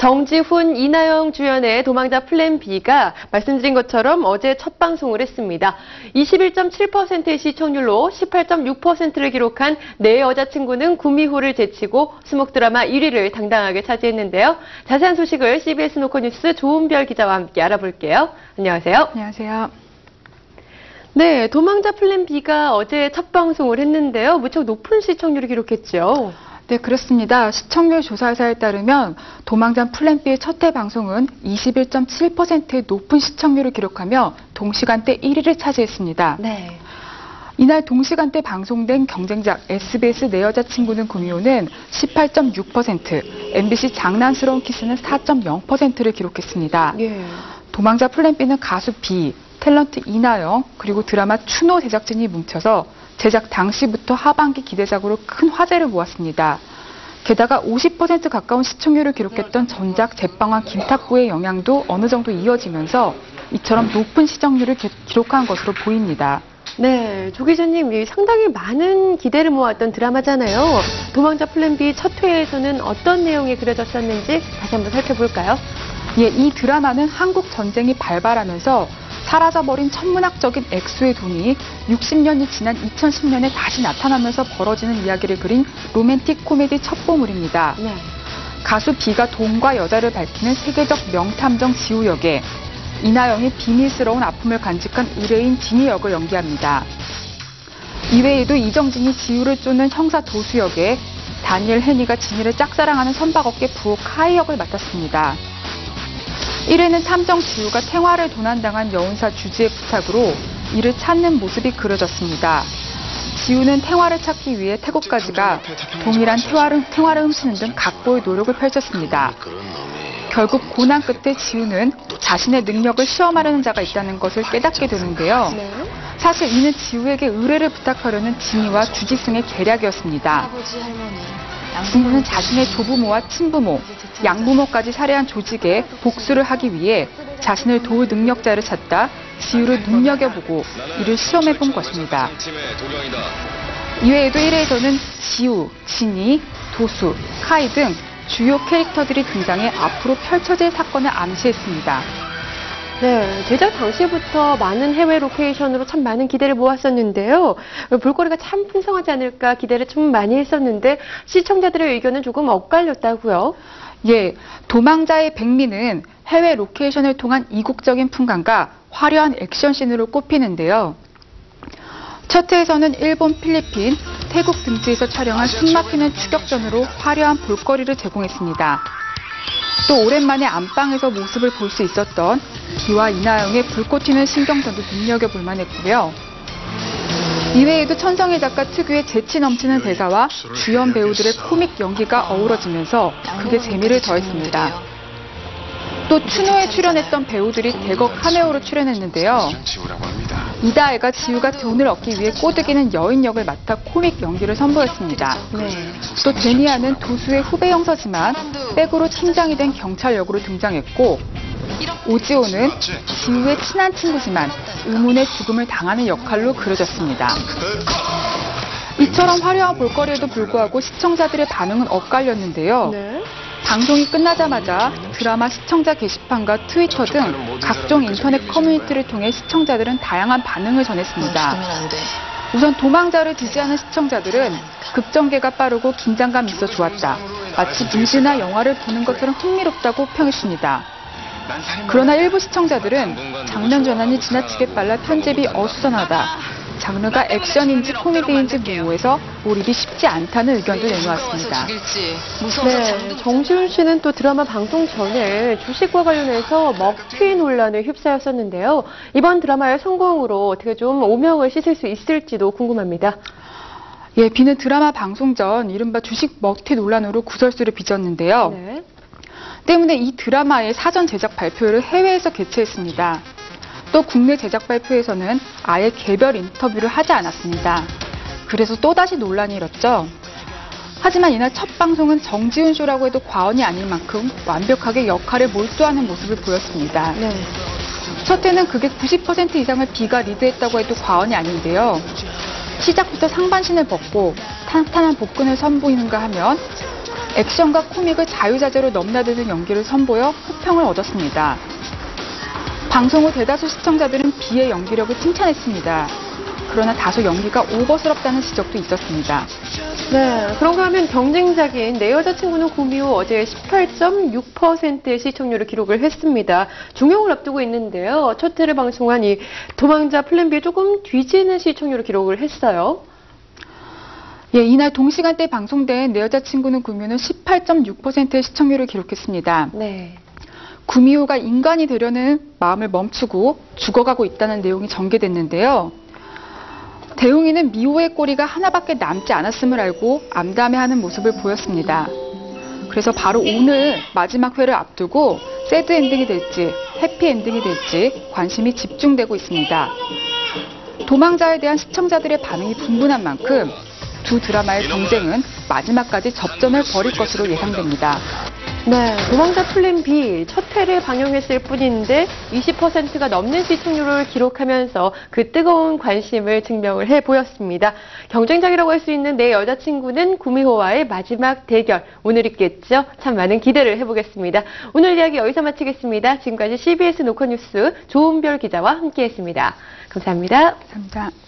정지훈, 이나영 주연의 도망자 플랜 B가 말씀드린 것처럼 어제 첫 방송을 했습니다. 21.7%의 시청률로 18.6%를 기록한 내 여자친구는 구미호를 제치고 수목 드라마 1위를 당당하게 차지했는데요. 자세한 소식을 CBS 노컷뉴스 조은별 기자와 함께 알아볼게요. 안녕하세요. 안녕하세요. 네, 도망자 플랜 B가 어제 첫 방송을 했는데요. 무척 높은 시청률을 기록했죠. 네, 그렇습니다. 시청률 조사회사에 따르면 도망자 플랜 B의 첫 회 방송은 21.7%의 높은 시청률을 기록하며 동시간대 1위를 차지했습니다. 네. 이날 동시간대 방송된 경쟁작 SBS 내 여자친구는 구미호는 18.6%, MBC 장난스러운 키스는 4.0%를 기록했습니다. 예. 도망자 플랜 B는 가수 B, 탤런트 이나영, 그리고 드라마 추노 제작진이 뭉쳐서 제작 당시부터 하반기 기대작으로 큰 화제를 모았습니다. 게다가 50% 가까운 시청률을 기록했던 전작 제빵왕 김탁구의 영향도 어느 정도 이어지면서 이처럼 높은 시청률을 기록한 것으로 보입니다. 네, 조 기자님, 상당히 많은 기대를 모았던 드라마잖아요. 도망자 플랜 B 첫 회에서는 어떤 내용이 그려졌었는지 다시 한번 살펴볼까요? 예, 이 드라마는 한국 전쟁이 발발하면서 사라져버린 천문학적인 액수의 돈이 60년이 지난 2010년에 다시 나타나면서 벌어지는 이야기를 그린 로맨틱 코미디 첩보물입니다. 네. 가수 B가 돈과 여자를 밝히는 세계적 명탐정 지우 역에 이나영이 비밀스러운 아픔을 간직한 의뢰인 진희 역을 연기합니다. 이외에도 이정진이 지우를 쫓는 형사 도수 역에 다니엘 헤니가 진희를 짝사랑하는 선박업계 부호 카이 역을 맡았습니다. 1회는 탐정 지우가 생활을 도난당한 여운사 주지의 부탁으로 이를 찾는 모습이 그려졌습니다. 지우는 태화를 찾기 위해 태국까지 가 동일한 태화를 훔치는 등 각고의 노력을 펼쳤습니다. 결국 고난 끝에 지우는 자신의 능력을 시험하려는 자가 있다는 것을 깨닫게 되는데요. 사실 이는 지우에게 의뢰를 부탁하려는 진희와 주지승의 계략이었습니다. 진우는 자신의 조부모와 친부모, 양부모까지 살해한 조직에 복수를 하기 위해 자신을 도울 능력자를 찾다 지우를 눈여겨보고 이를 시험해본 것입니다. 이외에도 1회에서는 지우, 진희, 도수, 카이 등 주요 캐릭터들이 등장해 앞으로 펼쳐질 사건을 암시했습니다. 네, 제작 당시부터 많은 해외 로케이션으로 참 많은 기대를 모았었는데요. 볼거리가 참 풍성하지 않을까 기대를 좀 많이 했었는데 시청자들의 의견은 조금 엇갈렸다고요? 예, 도망자의 백미는 해외 로케이션을 통한 이국적인 풍광과 화려한 액션씬으로 꼽히는데요. 첫 회에서는 일본, 필리핀, 태국 등지에서 촬영한 숨막히는 추격전으로 화려한 볼거리를 제공했습니다. 또 오랜만에 안방에서 모습을 볼 수 있었던 B와 이나영의 불꽃 튀는 신경전도 눈여겨볼 만했고요. 이외에도 천성의 작가 특유의 재치 넘치는 대사와 주연 배우들의 코믹 연기가 어우러지면서 그게 재미를 더했습니다. 또 추노에 출연했던 배우들이 대거 카메오로 출연했는데요. 이다혜가 지우가 돈을 얻기 위해 꼬드기는 여인 역을 맡아 코믹 연기를 선보였습니다. 또 데니아는 도수의 후배 형사지만 백으로 팀장이 된 경찰 역으로 등장했고, 오지호는 지우의 친한 친구지만 의문의 죽음을 당하는 역할로 그려졌습니다. 이처럼 화려한 볼거리에도 불구하고 시청자들의 반응은 엇갈렸는데요. 방송이 끝나자마자 드라마 시청자 게시판과 트위터 등 각종 인터넷 커뮤니티를 통해 시청자들은 다양한 반응을 전했습니다. 우선 도망자를 지지하는 시청자들은 급전개가 빠르고 긴장감 있어 좋았다. 마치 뮤즈나 영화를 보는 것처럼 흥미롭다고 평했습니다. 그러나 일부 시청자들은 장면 전환이 지나치게 빨라 편집이 어수선하다. 장르가 액션인지 코미디인지 모호해서 몰입이 쉽지 않다는 의견도 내놓았습니다. 네, 정지훈 씨는 또 드라마 방송 전에 주식과 관련해서 먹튀 논란에 휩싸였었는데요. 이번 드라마의 성공으로 어떻게 좀 오명을 씻을 수 있을지도 궁금합니다. 예, B는 드라마 방송 전 이른바 주식 먹튀 논란으로 구설수를 빚었는데요. 때문에 이 드라마의 사전 제작 발표를 해외에서 개최했습니다. 또 국내 제작 발표에서는 아예 개별 인터뷰를 하지 않았습니다. 그래서 또다시 논란이 일었죠. 하지만 이날 첫 방송은 정지훈 쇼라고 해도 과언이 아닐 만큼 완벽하게 역할에 몰두하는 모습을 보였습니다. 첫 회는 그게 90% 이상을 B가 리드했다고 해도 과언이 아닌데요. 시작부터 상반신을 벗고 탄탄한 복근을 선보이는가 하면 액션과 코믹을 자유자재로 넘나드는 연기를 선보여 호평을 얻었습니다. 방송 후 대다수 시청자들은 비의 연기력을 칭찬했습니다. 그러나 다소 연기가 오버스럽다는 지적도 있었습니다. 네, 그런가 하면 경쟁작인 내 여자친구는 구미호 어제 18.6%의 시청률을 기록을 했습니다. 중용을 앞두고 있는데요. 첫 회를 방송한 이 도망자 플랜 B에 조금 뒤지는 시청률을 기록을 했어요. 예, 이날 동시간대에 방송된 내 여자친구는 구미호는 18.6%의 시청률을 기록했습니다. 네. 구미호가 인간이 되려는 마음을 멈추고 죽어가고 있다는 내용이 전개됐는데요. 대웅이는 미호의 꼬리가 하나밖에 남지 않았음을 알고 암담해하는 모습을 보였습니다. 그래서 바로 오늘 마지막 회를 앞두고 새드 엔딩이 될지 해피 엔딩이 될지 관심이 집중되고 있습니다. 도망자에 대한 시청자들의 반응이 분분한 만큼 두 드라마의 경쟁은 마지막까지 접전을 벌일 것으로 예상됩니다. 네, 도망자 플랜 B 첫 회를 방영했을 뿐인데 20%가 넘는 시청률을 기록하면서 그 뜨거운 관심을 증명을 해 보였습니다. 경쟁작이라고 할 수 있는 내 여자친구는 구미호와의 마지막 대결 오늘 있겠죠? 참 많은 기대를 해보겠습니다. 오늘 이야기 여기서 마치겠습니다. 지금까지 CBS 노컷뉴스 조은별 기자와 함께했습니다. 감사합니다. 감사합니다.